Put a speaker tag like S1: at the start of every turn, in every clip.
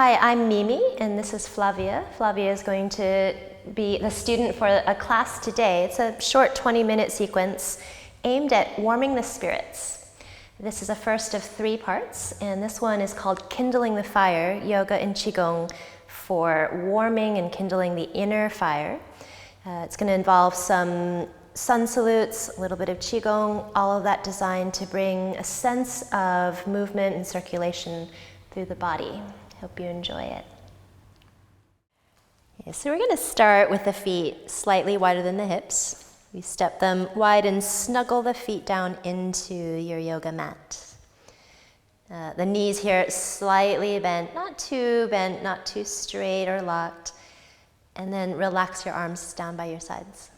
S1: Hi, I'm Mimi, and this is Flavia. Flavia is going to be the student for a class today. It's a short 20-minute sequence aimed at warming the spirits. This is a first of 3 parts, and this one is called Kindling the Fire, Yoga and QiGong for warming and kindling the inner fire. It's going to involve some sun salutes, a little bit of QiGong, all of that designed to bring a sense of movement and circulation through the body. Hope you enjoy it. Okay, so we're going to start with the feet slightly wider than the hips. We step them wide and snuggle the feet down into your yoga mat. The knees here slightly bent, not too straight or locked. And then relax your arms down by your sides.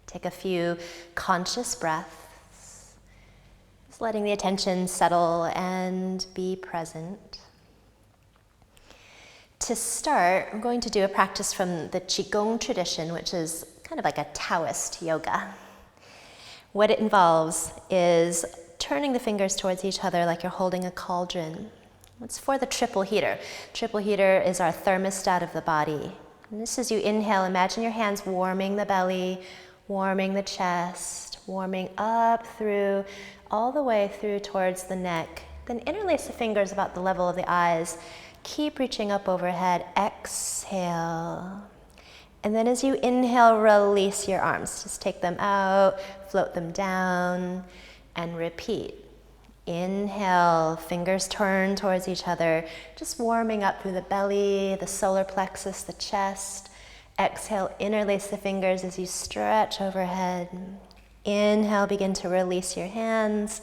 S1: Take a few conscious breaths, just letting the attention settle and be present. To start, I'm going to do a practice from the QiGong tradition, which is kind of like a Taoist yoga. What it involves is turning the fingers towards each other like you're holding a cauldron. It's for the triple heater. Triple heater is our thermostat of the body. And this is you inhale, imagine your hands warming the belly, warming the chest, warming up through, all the way through towards the neck. Then interlace the fingers about the level of the eyes. Keep reaching up overhead. Exhale. And then as you inhale, release your arms. Just take them out, float them down, and repeat. Inhale, fingers turn towards each other, just warming up through the belly, the solar plexus, the chest. Exhale, interlace the fingers as you stretch overhead. Inhale, begin to release your hands,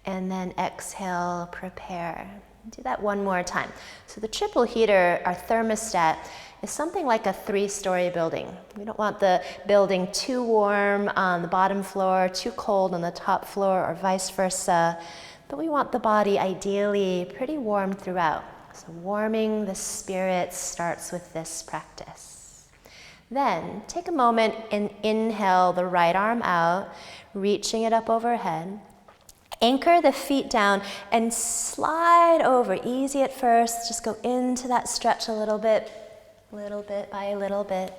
S1: and then exhale, prepare. Do that one more time. So the triple heater, our thermostat, is something like a 3-story building. We don't want the building too warm on the bottom floor, too cold on the top floor, or vice versa. But we want the body ideally pretty warm throughout. So warming the spirit starts with this practice. Then take a moment and inhale the right arm out, reaching it up overhead. Anchor the feet down and slide over. Easy at first, just go into that stretch a little bit by a little bit.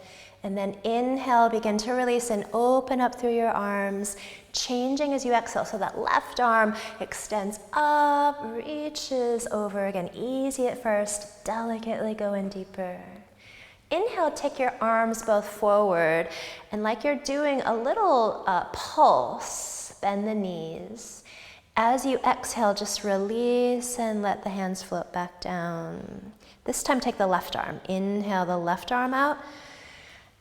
S1: And then inhale, begin to release and open up through your arms, changing as you exhale. So that left arm extends up, reaches over again. Easy at first, delicately go in deeper. Inhale, take your arms both forward, and like you're doing a little pulse, bend the knees. As you exhale, just release and let the hands float back down. This time, take the left arm. Inhale the left arm out.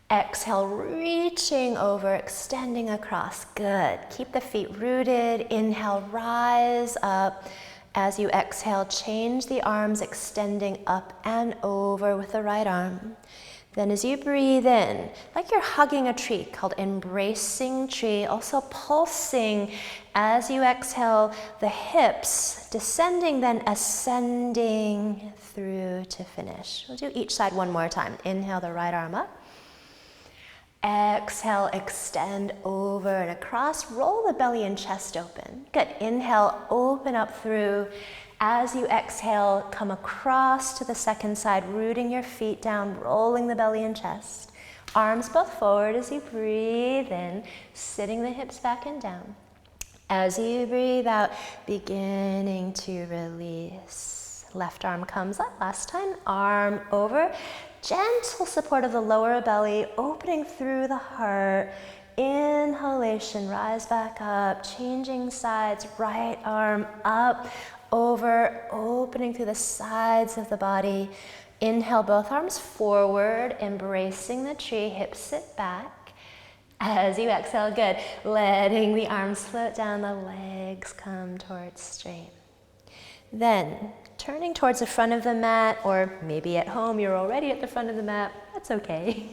S1: Exhale, reaching over, extending across. Good. Keep the feet rooted. Inhale, rise up. As you exhale, change the arms, extending up and over with the right arm. Then as you breathe in, like you're hugging a tree, called embracing tree, also pulsing as you exhale, the hips descending, then ascending through to finish. We'll do each side one more time. Inhale the right arm up. Exhale, extend over and across. Roll the belly and chest open. Good. Inhale, open up through. As you exhale, come across to the second side, rooting your feet down, rolling the belly and chest. Arms both forward as you breathe in, sitting the hips back and down. As you breathe out, beginning to release. Left arm comes up. Last time, arm over. Gentle support of the lower belly, opening through the heart. Inhalation, rise back up, changing sides, right arm up, over, opening through the sides of the body. Inhale, both arms forward, embracing the tree, hips sit back. As you exhale, good. Letting the arms float down, the legs come towards straight. Then, turning towards the front of the mat, or maybe at home you're already at the front of the mat, that's okay.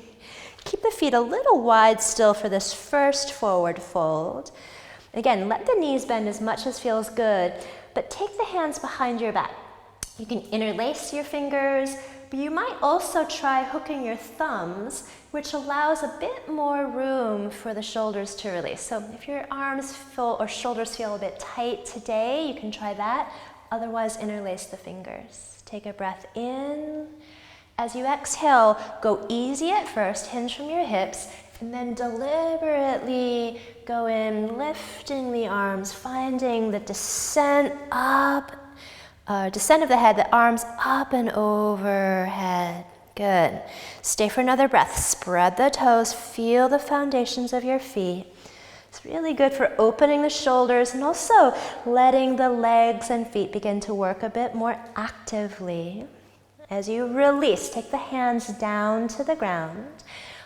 S1: Keep the feet a little wide still for this first forward fold. Again, let the knees bend as much as feels good, but take the hands behind your back. You can interlace your fingers, but you might also try hooking your thumbs, which allows a bit more room for the shoulders to release. So if your arms feel or shoulders feel a bit tight today, you can try that. Otherwise, interlace the fingers. Take a breath in. As you exhale, go easy at first, hinge from your hips, and then deliberately go in, lifting the arms, finding the descent up, descent of the head, the arms up and overhead. Good. Stay for another breath. Spread the toes, feel the foundations of your feet. It's really good for opening the shoulders and also letting the legs and feet begin to work a bit more actively. As you release, take the hands down to the ground.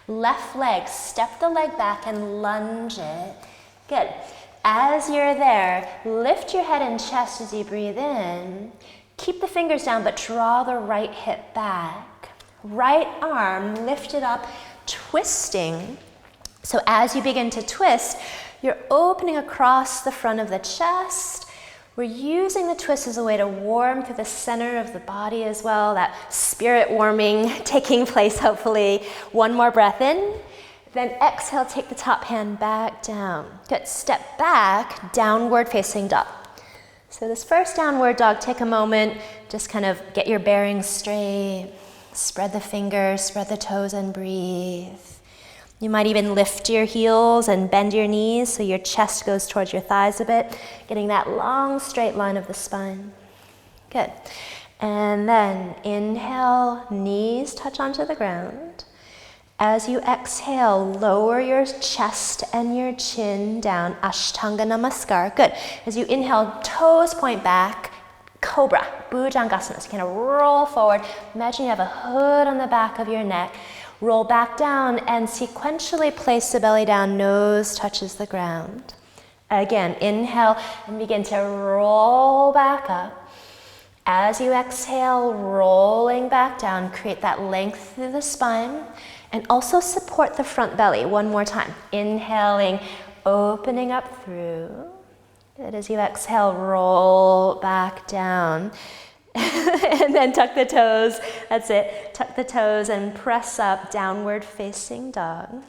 S1: Left leg, step the leg back and lunge it. Good. As you're there, lift your head and chest as you breathe in. Keep the fingers down, but draw the right hip back. Right arm lifted up, twisting. So as you begin to twist, you're opening across the front of the chest. We're using the twist as a way to warm through the center of the body as well, that spirit warming taking place, hopefully. One more breath in. Then exhale, take the top hand back down. Good. Step back, downward facing dog. So this first downward dog, take a moment, just kind of get your bearings straight. Spread the fingers, spread the toes, and breathe. You might even lift your heels and bend your knees so your chest goes towards your thighs a bit, getting that long straight line of the spine. Good. And then inhale, knees touch onto the ground. As you exhale, lower your chest and your chin down, Ashtanga Namaskar. Good. As you inhale, toes point back, Cobra, Bhujangasana. So kind of roll forward. Imagine you have a hood on the back of your neck. Roll back down and sequentially place the belly down, nose touches the ground. Again, inhale and begin to roll back up. As you exhale, rolling back down, create that length through the spine and also support the front belly. One more time. Inhaling, opening up through. Good. As you exhale, roll back down. And then tuck the toes, that's it. Tuck the toes and press up, downward facing dog.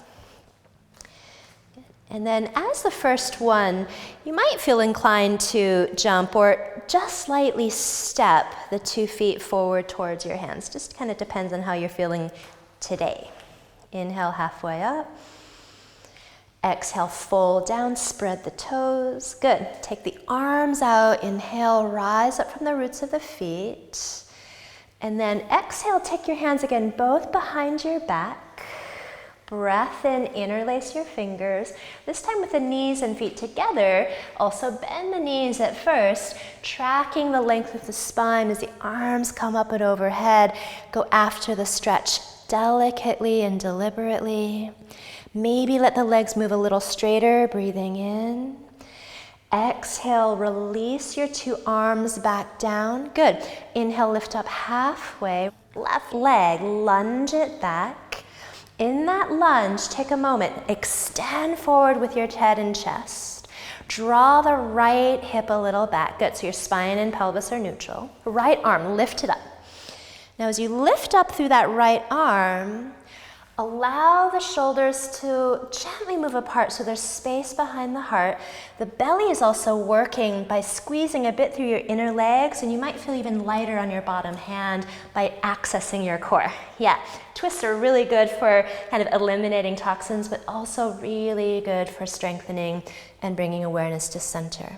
S1: And then as the first one, you might feel inclined to jump or just slightly step the 2 feet forward towards your hands. Just kind of depends on how you're feeling today. Inhale halfway up. Exhale, fold down, spread the toes. Good. Take the arms out. Inhale, rise up from the roots of the feet. And then exhale, take your hands again, both behind your back. Breath in, interlace your fingers. This time with the knees and feet together. Also bend the knees at first, tracking the length of the spine as the arms come up and overhead. Go after the stretch delicately and deliberately. Maybe let the legs move a little straighter, breathing in. Exhale, release your 2 arms back down. Good. Inhale, lift up halfway. Left leg, lunge it back. In that lunge, take a moment. Extend forward with your head and chest. Draw the right hip a little back. Good. So your spine and pelvis are neutral. Right arm, lift it up. Now as you lift up through that right arm, allow the shoulders to gently move apart so there's space behind the heart. The belly is also working by squeezing a bit through your inner legs, and you might feel even lighter on your bottom hand by accessing your core. Yeah, twists are really good for kind of eliminating toxins, but also really good for strengthening and bringing awareness to center.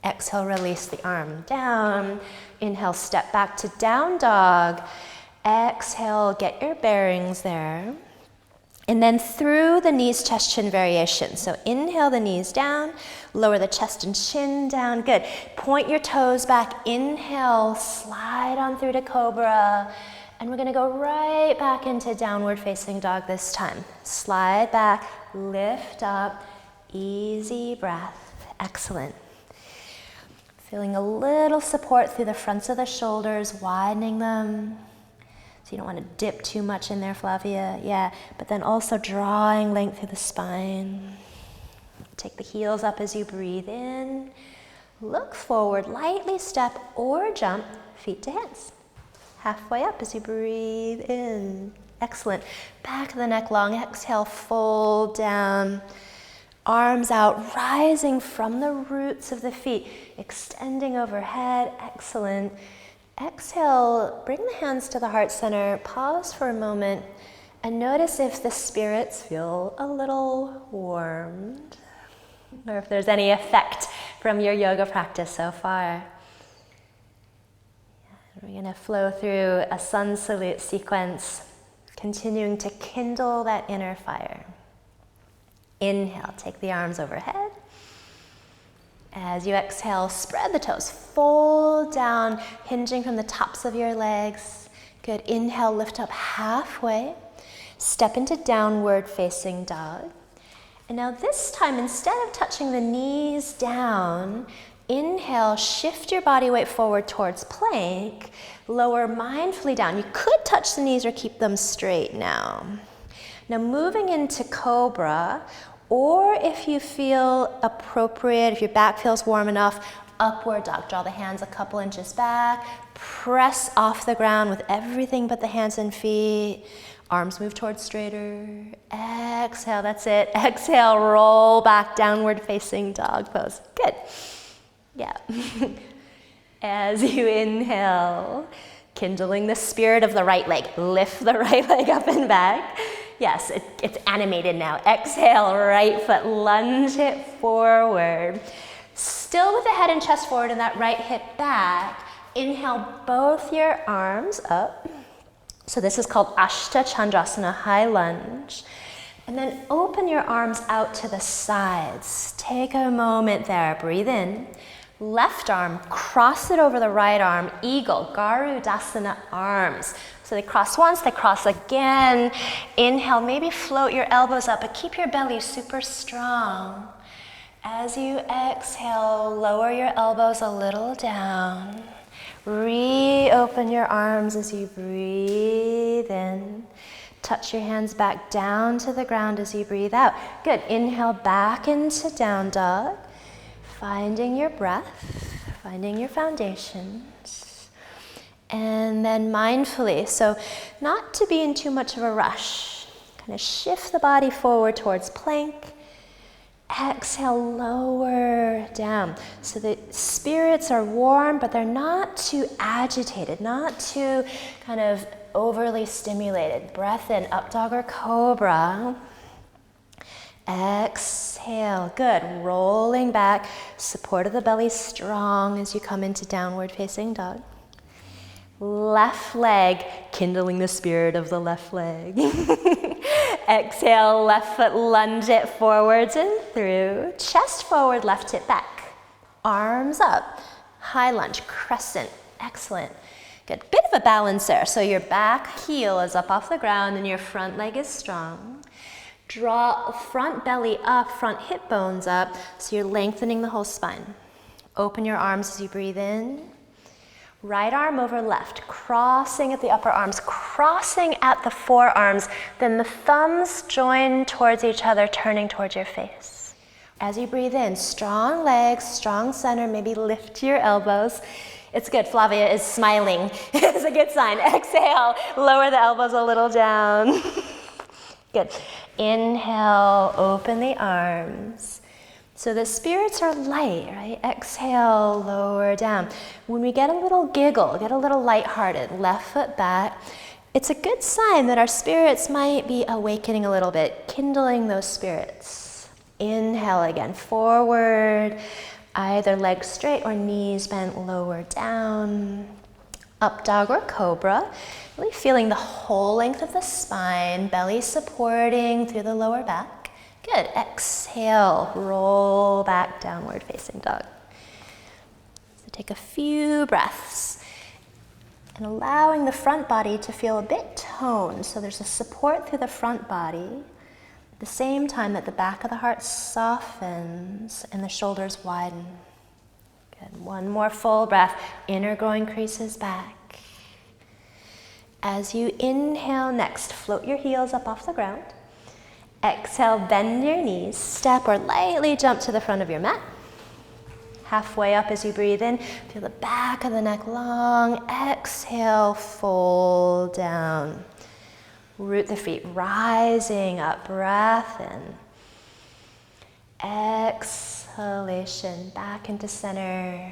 S1: Exhale, release the arm down. Inhale, step back to down dog. Exhale, get your bearings there. And then through the knees, chest, chin variation. So inhale the knees down, lower the chest and chin down. Good. Point your toes back. Inhale, slide on through to cobra. And we're gonna go right back into downward facing dog this time. Slide back, lift up, easy breath. Excellent. Feeling a little support through the fronts of the shoulders, widening them. So you don't want to dip too much in there, Flavia. Yeah, but then also drawing length through the spine. Take the heels up as you breathe in. Look forward, lightly step or jump, feet to hands. Halfway up as you breathe in. Excellent. Back of the neck long. Exhale, fold down. Arms out, rising from the roots of the feet, extending overhead. Excellent. Exhale, bring the hands to the heart center. Pause for a moment and notice if the spirits feel a little warmed or if there's any effect from your yoga practice so far. We're going to flow through a sun salute sequence, continuing to kindle that inner fire. Inhale, take the arms overhead. As you exhale, spread the toes, fold down, hinging from the tops of your legs. Good. Inhale, lift up halfway. Step into downward facing dog. And now this time, instead of touching the knees down, inhale, shift your body weight forward towards plank. Lower mindfully down. You could touch the knees or keep them straight now. Now moving into cobra, or if you feel appropriate, if your back feels warm enough, upward dog. Draw the hands a couple inches back. Press off the ground with everything but the hands and feet. Arms move towards straighter. Exhale, that's it. Exhale, roll back, downward facing dog pose. Good. Yeah. As you inhale, kindling the spirit of the right leg. Lift the right leg up and back. Yes, it's animated now. Exhale, right foot, lunge it forward. Still with the head and chest forward and that right hip back. Inhale, both your arms up. So this is called Ashta Chandrasana, high lunge. And then open your arms out to the sides. Take a moment there, breathe in. Left arm, cross it over the right arm, eagle, Garudasana arms. So they cross once, they cross again. Inhale, maybe float your elbows up, but keep your belly super strong. As you exhale, lower your elbows a little down. Reopen your arms as you breathe in. Touch your hands back down to the ground as you breathe out. Good, inhale back into down dog. Finding your breath, finding your foundations. And then mindfully, so not to be in too much of a rush, kind of shift the body forward towards plank. Exhale, lower down. So the spirits are warm, but they're not too agitated, not too kind of overly stimulated. Breath in, up dog or cobra. Exhale, good. Rolling back, support of the belly strong as you come into downward facing dog. Left leg, kindling the spirit of the left leg. Exhale, left foot, lunge it forwards and through. Chest forward, left hip back. Arms up, high lunge, crescent. Excellent. Good. Bit of a balance there. So your back heel is up off the ground and your front leg is strong. Draw front belly up, front hip bones up, so you're lengthening the whole spine. Open your arms as you breathe in. Right arm over left, crossing at the upper arms, crossing at the forearms. Then the thumbs join towards each other, turning towards your face. As you breathe in, strong legs, strong center, maybe lift your elbows. It's good, Flavia is smiling. It's a good sign. Exhale, lower the elbows a little down. Good. Inhale, open the arms. So the spirits are light, right? Exhale, lower down. When we get a little giggle, get a little lighthearted, left foot back, it's a good sign that our spirits might be awakening a little bit, kindling those spirits. Inhale again, forward, either legs straight or knees bent, lower down. Up dog or cobra, really feeling the whole length of the spine, belly supporting through the lower back. Good, exhale, roll back, downward facing dog. So take a few breaths and allowing the front body to feel a bit toned. So there's a support through the front body at the same time that the back of the heart softens and the shoulders widen. Good, one more full breath, inner groin creases back. As you inhale next, float your heels up off the ground. Exhale, bend your knees, step or lightly jump to the front of your mat. Halfway up as you breathe in, feel the back of the neck long. Exhale, fold down. Root the feet, rising up, breath in. exhalation, back into center.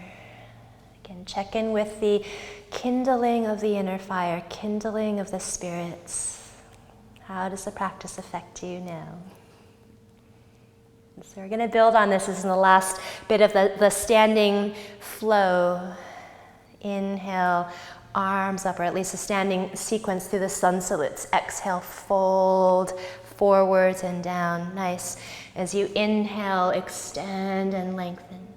S1: Again, check in with the kindling of the inner fire, kindling of the spirits. How does the practice affect you now? So we're going to build on this. This is the last bit of the standing flow. Inhale, arms up, or at least a standing sequence through the sun salutes. Exhale, fold forwards and down. Nice. As you inhale, extend and lengthen.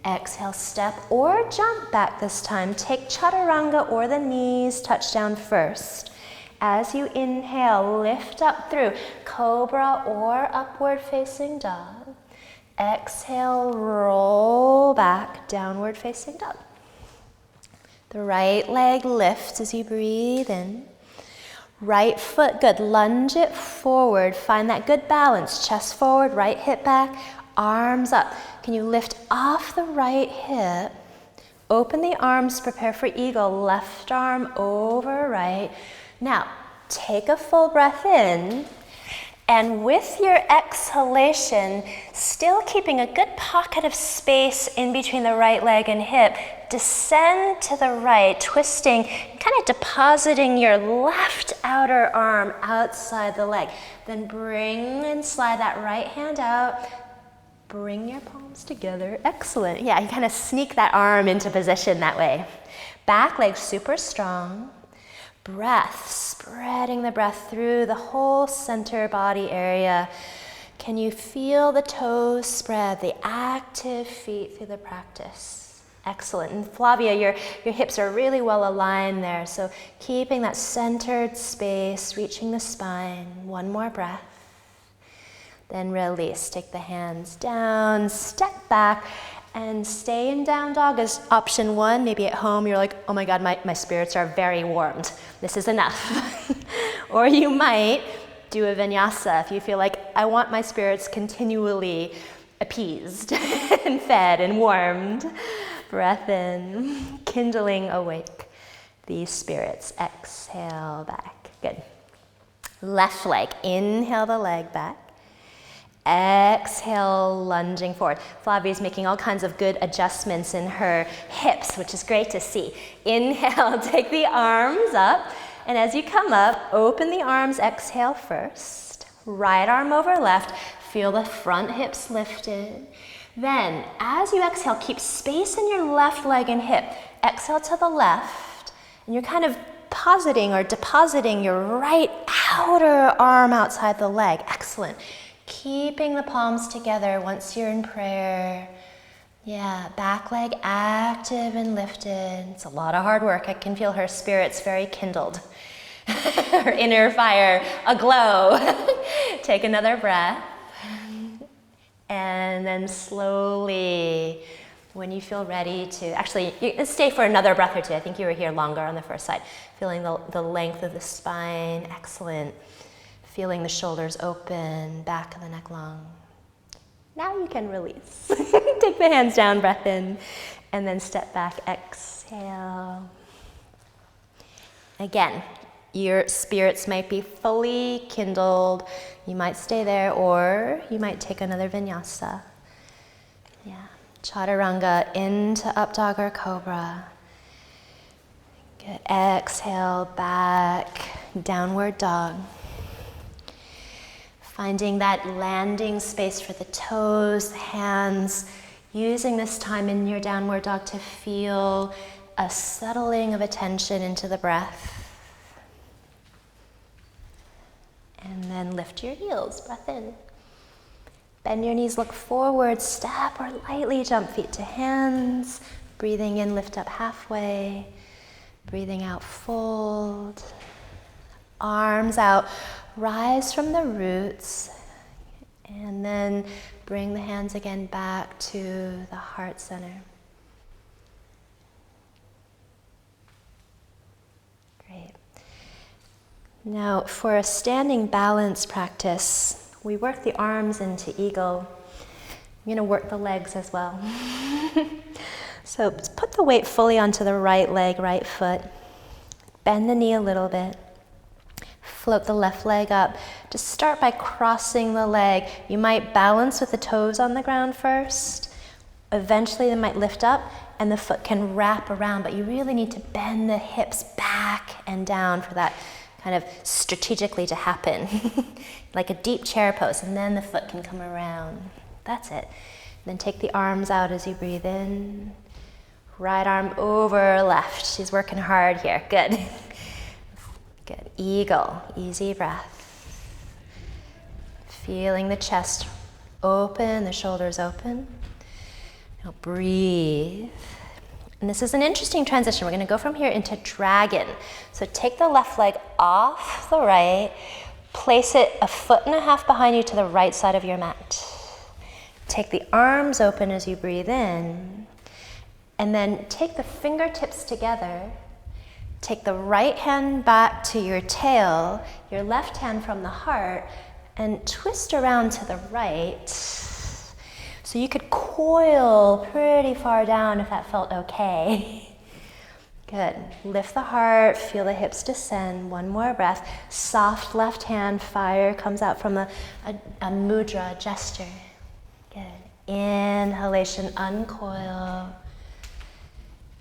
S1: Exhale, step or jump back this time. Take chaturanga or the knees touch down first. As you inhale, lift up through cobra or upward facing dog. Exhale, roll back, downward facing dog. The right leg lifts as you breathe in. Right foot, good. Lunge it forward. Find that good balance. Chest forward, right hip back, arms up. Can you lift off the right hip? Open the arms, prepare for eagle. Left arm over right. Now, take a full breath in. And with your exhalation, still keeping a good pocket of space in between the right leg and hip, descend to the right, twisting, kind of depositing your left outer arm outside the leg. Then bring and slide that right hand out. Bring your palms together. Excellent. Yeah, you kind of sneak that arm into position that way. Back leg super strong. Breath, spreading the breath through the whole center body area. Can you feel the toes spread, the active feet through the practice? Excellent. And Flavia, your hips are really well aligned there. So keeping that centered space, reaching the spine. One more breath. Then release. Take the hands down, step back, and stay in down dog is option one. Maybe at home you're like, oh my God, my spirits are very warmed. This is enough. Or you might do a vinyasa if you feel like I want my spirits continually appeased and fed and warmed. Breath in, kindling awake these spirits. Exhale back. Good. Left leg, inhale the leg back. Exhale, lunging forward. Flavia's making all kinds of good adjustments in her hips, which is great to see. Inhale, take the arms up. And as you come up, open the arms, exhale first. Right arm over left. Feel the front hips lifted. Then, as you exhale, keep space in your left leg and hip. Exhale to the left. And you're kind of positing or depositing your right outer arm outside the leg. Excellent. Keeping the palms together once you're in prayer. Yeah, back leg active and lifted. It's a lot of hard work. I can feel her spirits very kindled. Her inner fire aglow. Take another breath. And then slowly, when you feel ready to, actually, you stay for another breath or two. I think you were here longer on the first side. Feeling the length of the spine. Excellent. Feeling the shoulders open, back of the neck long. Now you can release. Take the hands down, breath in, and then step back, exhale. Again, your spirits might be fully kindled. You might stay there, or you might take another vinyasa. Yeah, chaturanga into up dog or cobra. Good. Exhale, back, downward dog. Finding that landing space for the toes, hands, using this time in your downward dog to feel a settling of attention into the breath. And then lift your heels, breath in. Bend your knees, look forward, step or lightly jump feet to hands. Breathing in, lift up halfway. Breathing out, fold. Arms out. Rise from the roots, and then bring the hands again back to the heart center. Great. Now, for a standing balance practice, we work the arms into eagle. I'm going to work the legs as well. So put the weight fully onto the right leg, right foot. Bend the knee a little bit. float the left leg up, just start by crossing the leg. You might balance with the toes on the ground first. Eventually they might lift up and the foot can wrap around, but you really need to bend the hips back and down for that kind of strategically to happen. Like a deep chair pose, and then the foot can come around. That's it. Then take the arms out as you breathe in. Right arm over left. She's working hard here. Good. Good. Eagle. Easy breath. Feeling the chest open, the shoulders open. Now breathe. And this is an interesting transition. We're going to go from here into dragon. So take the left leg off the right, place it 1.5 feet behind you to the right side of your mat. Take the arms open as you breathe in, and then take the fingertips together. Take the right hand back to your tail, your left hand from the heart, and twist around to the right. So you could coil pretty far down if that felt okay. Good. Lift the heart, feel the hips descend. One more breath. Soft left hand, fire comes out from a mudra, a gesture. Good. Inhalation, uncoil.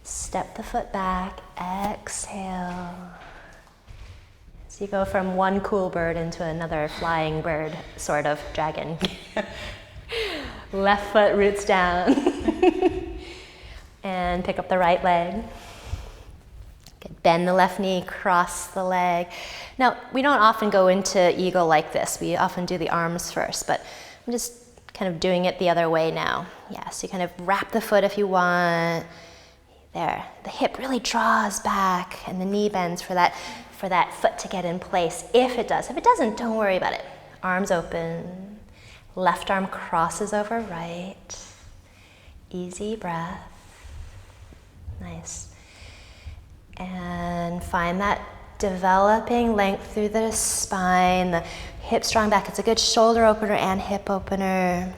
S1: Step the foot back, exhale. So you go from one cool bird into another flying bird, sort of dragon. Left foot roots down. And pick up the right leg. Good. Bend the left knee, cross the leg. Now, we don't often go into eagle like this. We often do the arms first, but I'm just kind of doing it the other way now. Yeah, so you kind of wrap the foot if you want. There. The hip really draws back and the knee bends for that foot to get in place, if it does. If it doesn't, don't worry about it. Arms open. Left arm crosses over right. Easy breath. Nice. And find that developing length through the spine, the hips drawing back. It's a good shoulder opener and hip opener.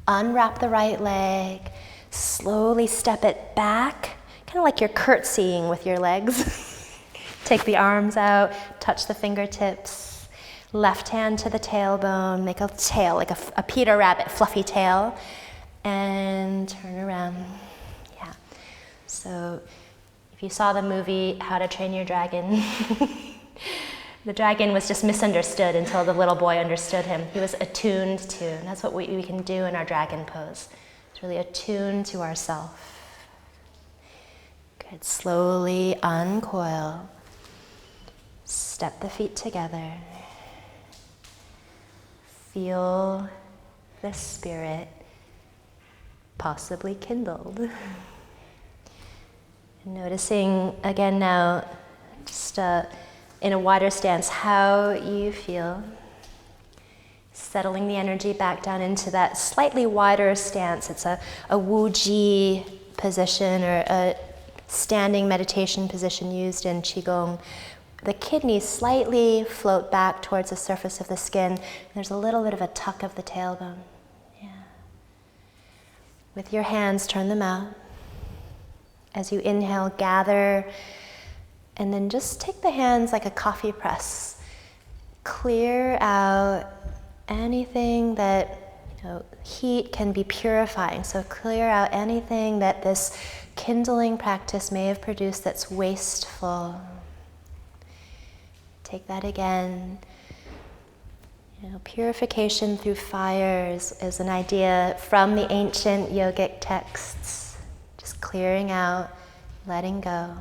S1: Unwrap the right leg. Slowly step it back, kind of like you're curtsying with your legs. Take the arms out, touch the fingertips. Left hand to the tailbone, make a tail, like a Peter Rabbit, fluffy tail. And turn around. Yeah. So if you saw the movie How to Train Your Dragon, the dragon was just misunderstood until the little boy understood him. He was attuned to, and that's what we can do in our dragon pose. It's really attuned to ourself. Good. Slowly uncoil. Step the feet together. Feel the spirit possibly kindled. Noticing again now, just in a wider stance, how you feel. Settling the energy back down into that slightly wider stance. It's a Wu-Ji position, or a standing meditation position used in QiGong. The kidneys slightly float back towards the surface of the skin. There's a little bit of a tuck of the tailbone. Yeah. With your hands, turn them out. As you inhale, gather, and then just take the hands like a coffee press. Clear out anything that, heat can be purifying. So clear out anything that this kindling practice may have produced that's wasteful. Take that again. Purification through fire is an idea from the ancient yogic texts. Just clearing out, letting go.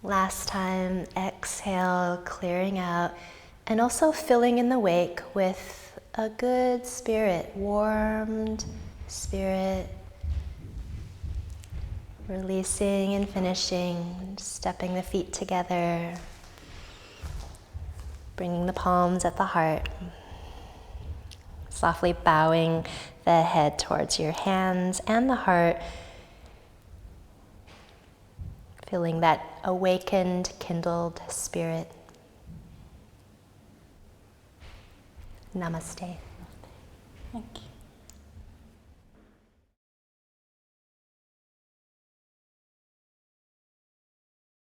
S1: Last time, exhale, clearing out, and also filling in the wake with a good spirit, warmed spirit. Releasing and finishing, stepping the feet together, bringing the palms at the heart, softly bowing the head towards your hands and the heart, feeling that awakened, kindled spirit. Namaste.
S2: Thank you.